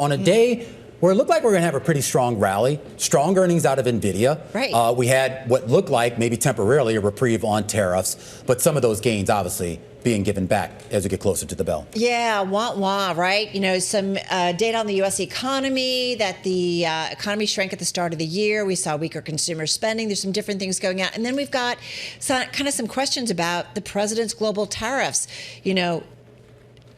on a day where it looked like we're going to have a pretty strong rally, strong earnings out of NVIDIA. Right. We had what looked like maybe temporarily a reprieve on tariffs, but some of those gains obviously being given back as we get closer to the bell. Yeah, wah, right? You know, some data on the U.S. economy, that the economy shrank at the start of the year. We saw weaker consumer spending. There's some different things going on. And then we've got some questions about the president's global tariffs. You know,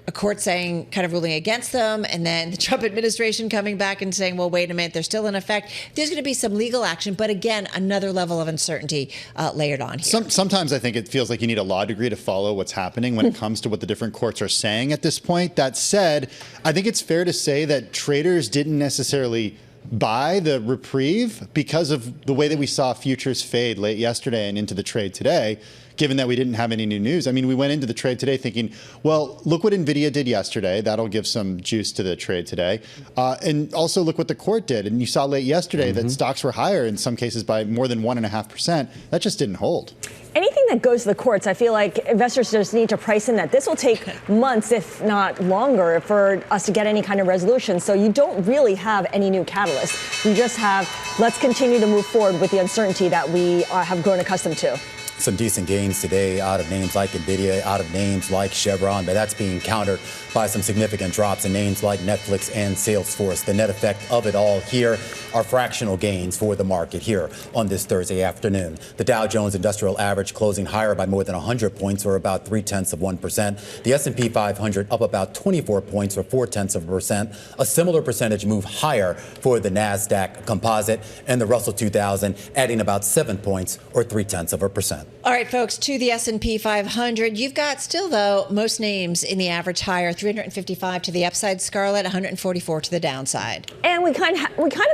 a court saying, kind of ruling against them, and then the Trump administration coming back and saying, well, wait a minute, they're still in effect. There's going to be some legal action, but again, another level of uncertainty layered on here. Sometimes I think it feels like you need a law degree to follow what's happening when it comes to what the different courts are saying at this point. That said, I think it's fair to say that traders didn't necessarily buy the reprieve because of the way that we saw futures fade late yesterday and into the trade today, given that we didn't have any new news. I mean, we went into the trade today thinking, well, look what NVIDIA did yesterday. That'll give some juice to the trade today. And also look what the court did. And you saw late yesterday that stocks were higher in some cases by more than 1.5%. That just didn't hold. Anything that goes to the courts, I feel like investors just need to price in that this will take months, if not longer, for us to get any kind of resolution. So you don't really have any new catalyst. You just have, let's continue to move forward with the uncertainty that we have grown accustomed to. Some decent gains today out of names like NVIDIA, out of names like Chevron, but that's being countered by some significant drops in names like Netflix and Salesforce. The net effect of it all here are fractional gains for the market here on this Thursday afternoon. The Dow Jones Industrial Average closing higher by more than 100 points, or about 0.3%. The S&P 500 up about 24 points, or 0.4%. A similar percentage move higher for the NASDAQ Composite, and the Russell 2000 adding about 7 points, or 0.3%. All right, folks, to the S&P 500. You've got still, though, most names in the average higher, 355 to the upside, Scarlet, 144 to the downside. And we kind of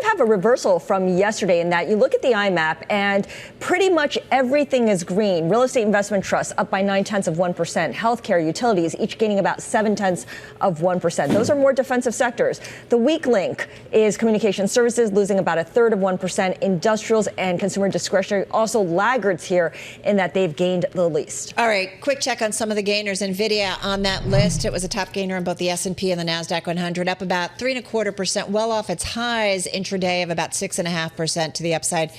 have a reversal from yesterday in that you look at the IMAP and pretty much everything is green. Real estate investment trusts up by 0.9%. Healthcare, utilities, each gaining about 0.7%. Those are more defensive sectors. The weak link is communication services, losing about 1/3%. Industrials and consumer discretionary also laggards here in that they've gained the least. All right, quick check on some of the gainers. NVIDIA on that list. It was a top gainer in both the S&P and the NASDAQ 100, up about 3.25%, well off its highs intraday of about 6.5% to the upside.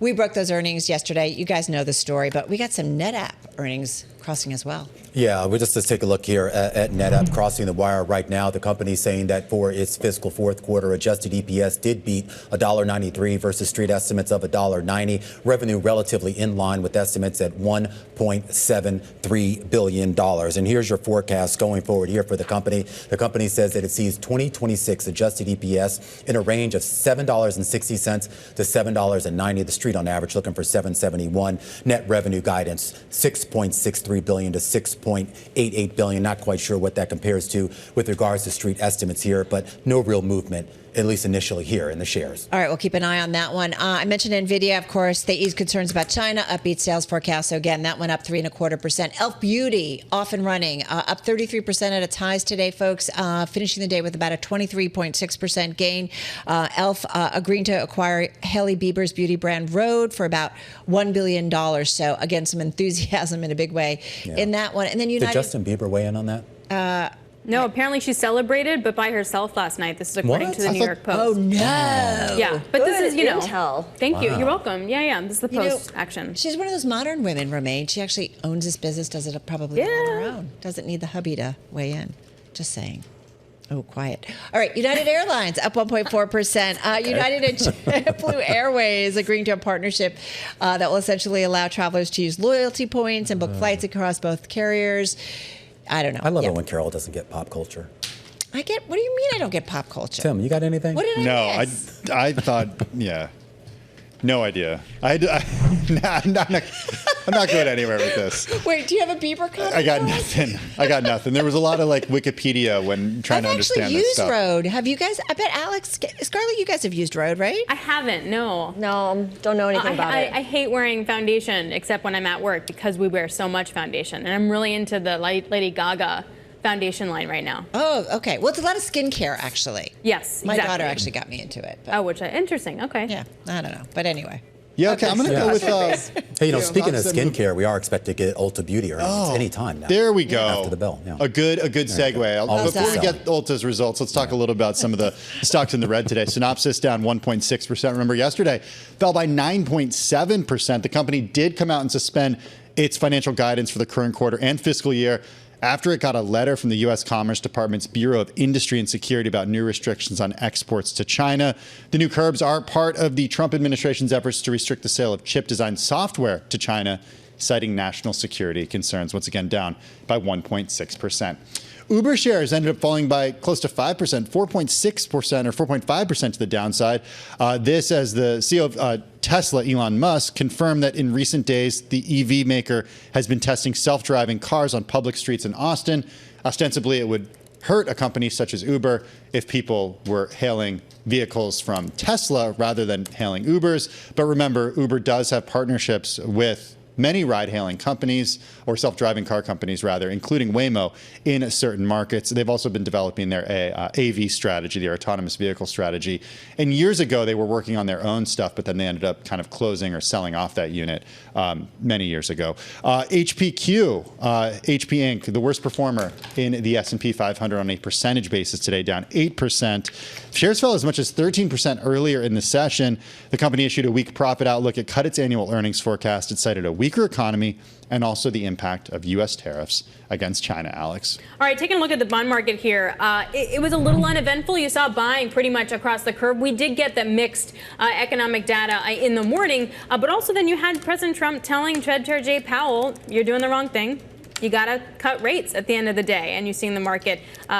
We broke those earnings yesterday. You guys know the story, but we got some NetApp earnings crossing as well. Yeah, let's take a look here at NetApp crossing the wire right now. The company saying that for its fiscal fourth quarter, adjusted EPS did beat $1.93 versus street estimates of $1.90. Revenue relatively in line with estimates at $1.73 billion. And here's your forecast going forward here for the company. The company says that it sees 2026 adjusted EPS in a range of $7.60 to $7.90. The street on average looking for $7.71. Net revenue guidance, $6.63 billion to $6.88 billion. Not quite sure what that compares to with regards to street estimates here, but no real movement, at least initially here in the shares. All right, we'll keep an eye on that one. I mentioned NVIDIA, of course. They eased concerns about China, upbeat sales forecast. So again, that went up 3.25%. Elf Beauty off and running, up 33% at its highs today, folks, finishing the day with about a 23.6% gain. Elf agreeing to acquire Hailey Bieber's beauty brand Rhode for about $1 billion. So again, some enthusiasm in a big way in that one. And then United. Did Justin Bieber weigh in on that? No, apparently she celebrated, but by herself last night. This is according to the New York Post. Oh, no. Yeah, but Good this is, intel. Thank you. You're welcome. Yeah. This is the Post action. She's one of those modern women, Romaine. She actually owns this business, does it probably on her own. Doesn't need the hubby to weigh in. Just saying. Oh, quiet. All right, United Airlines up 1.4%. United and JetBlue Airways agreeing to a partnership that will essentially allow travelers to use loyalty points and book flights across both carriers. I don't know. I love it when Carol doesn't get pop culture. What do you mean I don't get pop culture? Tim, you got anything? What did I miss? I thought, no idea. I'm not going anywhere with this. Wait, do you have a Bieber comment? I got nothing. There was a lot of Wikipedia when trying to understand this stuff. I've actually used Rode. Have you guys? I bet Scarlett, you guys have used Rode, right? I haven't, no. No, don't know anything about it. I hate wearing foundation, except when I'm at work, because we wear so much foundation. And I'm really into the Lady Gaga foundation line right now. Oh, okay. Well, it's a lot of skincare, actually. Yes, My exactly. daughter actually got me into it. Interesting. Okay. Yeah, I don't know. But anyway. Yeah, okay. I'm going to go with. Hey, speaking of skincare, we are expected to get Ulta Beauty earnings anytime now. There we go. After the bell. Yeah. A good segue. Before we get Ulta's results, let's talk a little about some of the stocks in the red today. Synopsys down 1.6%. Remember, yesterday fell by 9.7%. The company did come out and suspend its financial guidance for the current quarter and fiscal year after it got a letter from the U.S. Commerce Department's Bureau of Industry and Security about new restrictions on exports to China. The new curbs are part of the Trump administration's efforts to restrict the sale of chip-designed software to China, citing national security concerns, once again down by 1.6%. Uber shares ended up falling by close to 5%, 4.6% or 4.5% to the downside. This as the CEO of Tesla, Elon Musk, confirmed that in recent days, the EV maker has been testing self-driving cars on public streets in Austin. Ostensibly, it would hurt a company such as Uber if people were hailing vehicles from Tesla rather than hailing Ubers. But remember, Uber does have partnerships with many ride-hailing companies, or self-driving car companies rather, including Waymo, in certain markets. They've also been developing their AV strategy, their autonomous vehicle strategy. And years ago, they were working on their own stuff, but then they ended up kind of closing or selling off that unit many years ago. HPQ, HP Inc., the worst performer in the S&P 500 on a percentage basis today, down 8%. Shares fell as much as 13% earlier in the session. The company issued a weak profit outlook. It cut its annual earnings forecast. It cited a weaker economy and also the impact of U.S. tariffs against China. Alex. All right, taking a look at the bond market here, it was a little uneventful. You saw buying pretty much across the curve. We did get the mixed economic data in the morning, but also then you had President Trump telling Fed Chair Jay Powell, you're doing the wrong thing. You got to cut rates at the end of the day. And you're seeing the market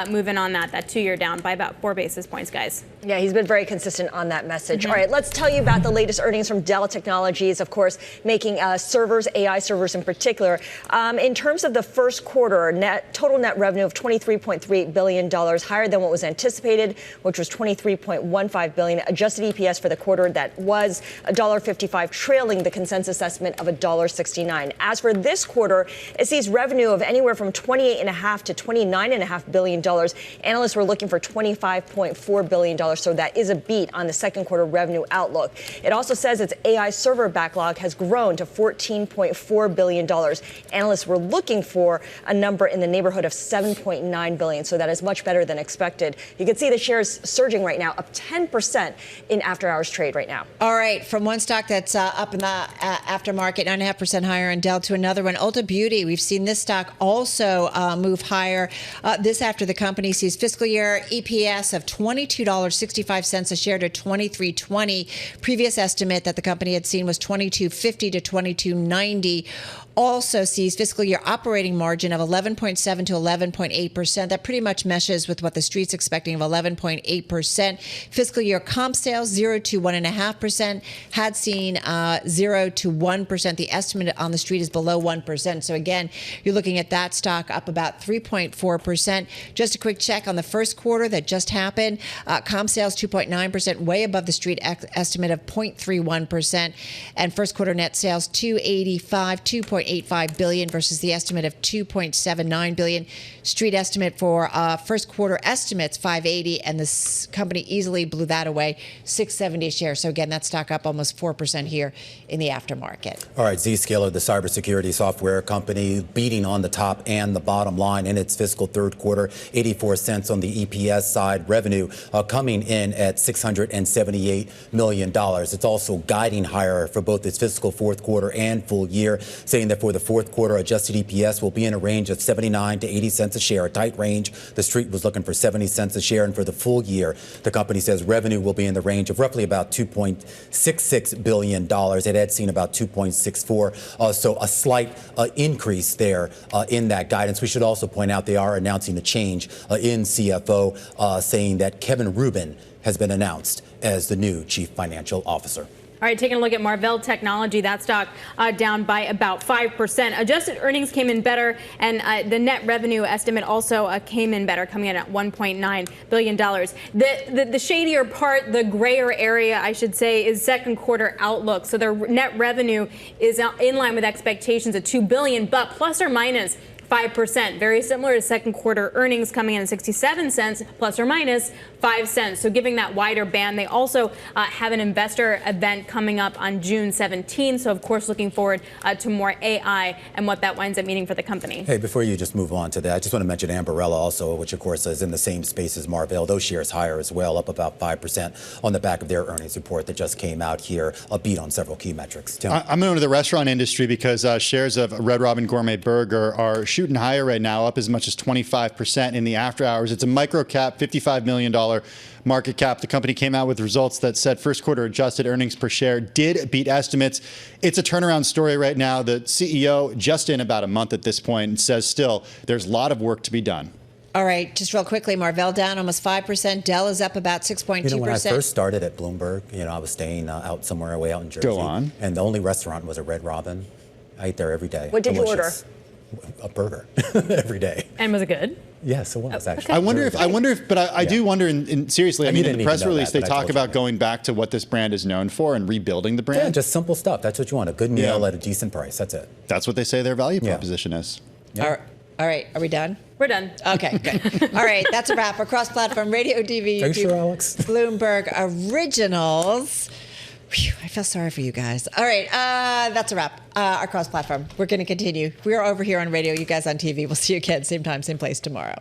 moving on that 2-year down by about 4 basis points, guys. Yeah, he's been very consistent on that message. All right, let's tell you about the latest earnings from Dell Technologies, of course, making servers, AI servers in particular. In terms of the first quarter, total net revenue of $23.3 billion, higher than what was anticipated, which was $23.15 billion. Adjusted EPS for the quarter, that was $1.55, trailing the consensus estimate of $1.69. As for this quarter, it sees revenue of anywhere from $28.5 to $29.5 billion. Analysts were looking for $25.4 billion, so that is a beat on the second quarter revenue outlook. It also says its AI server backlog has grown to $14.4 billion. Analysts were looking for a number in the neighborhood of $7.9 billion, so that is much better than expected. You can see the shares surging right now, up 10% in after-hours trade right now. All right, from one stock that's up in the aftermarket, 9.5% higher on Dell, to another one, Ulta Beauty. We've seen this stock also move higher. This after the company sees fiscal year EPS of $22.65 a share to $23.20. Previous estimate that the company had seen was $22.50 to $22.90. Also sees fiscal year operating margin of 11.7 to 11.8%. That pretty much meshes with what the street's expecting of 11.8%. Fiscal year comp sales 0 to 1.5%. Had seen 0 to 1%. The estimate on the street is below 1%. So again, you're looking at that stock up about 3.4%. Just a quick check on the first quarter that just happened. Comp sales 2.9%, way above the street estimate of 0.31%. And first quarter net sales 2.85 billion versus the estimate of 2.79 billion. Street estimate for first quarter estimates 580, and this company easily blew that away, 670 a share. So again, that stock up almost 4% here in the aftermarket. All right, Zscaler, the cybersecurity software company, beating on the top and the bottom line in its fiscal third quarter, 84 cents on the EPS side. Revenue coming in at $678 million. It's also guiding higher for both its fiscal fourth quarter and full year, saying that for the fourth quarter, adjusted EPS will be in a range of 79 to 80 cents a share, a tight range. The street was looking for 70 cents a share. And for the full year, the company says revenue will be in the range of roughly about $2.66 billion. It had seen about 2.64, so a slight increase there in that guidance. We should also point out they are announcing a change in CFO, saying that Kevin Rubin has been announced as the new chief financial officer. All right, taking a look at Marvell Technology, that stock down by about 5%. Adjusted earnings came in better, and the net revenue estimate also came in better, coming in at $1.9 billion. The shadier part, the grayer area, I should say, is second quarter outlook. So their net revenue is in line with expectations at $2 billion, but plus or minus 5%. Very similar to second quarter earnings coming in at 67 cents, plus or minus 5 cents. So giving that wider band. They also have an investor event coming up on June 17. So, of course, looking forward to more AI and what that winds up meaning for the company. Hey, before you just move on to that, I just want to mention Ambarella also, which, of course, is in the same space as Marvell. Those shares higher as well, up about 5% on the back of their earnings report that just came out here, a beat on several key metrics. Tim? I'm going to the restaurant industry because shares of Red Robin Gourmet Burger are shooting higher right now, up as much as 25% in the after hours. It's a micro cap, $55 million market cap. The company came out with results that said first quarter adjusted earnings per share did beat estimates. It's a turnaround story right now. The CEO, just in about a month at this point, says still there's a lot of work to be done. All right, just real quickly, Marvell down almost 5%. Dell is up about 6.2%. You know, when I first started at Bloomberg, I was staying out somewhere way out in Jersey. Go on. And the only restaurant was a Red Robin. I ate there every day. What did you order? A burger every day. And was it good? Yes, it was actually. I wonder if, but I do wonder, seriously, I mean, in the press release, they talk about going back to what this brand is known for and rebuilding the brand. Yeah, just simple stuff. That's what you want, a good meal at a decent price. That's it. That's what they say their value proposition is. Yeah. All right, are we done? We're done. Okay, good. All right, that's a wrap. Across platform, radio, TV, Are you sure, Alex? Bloomberg Originals. Whew, I feel sorry for you guys. All right, that's a wrap. Across platform. We're going to continue. We're over here on radio, you guys on TV. We'll see you again, same time, same place tomorrow.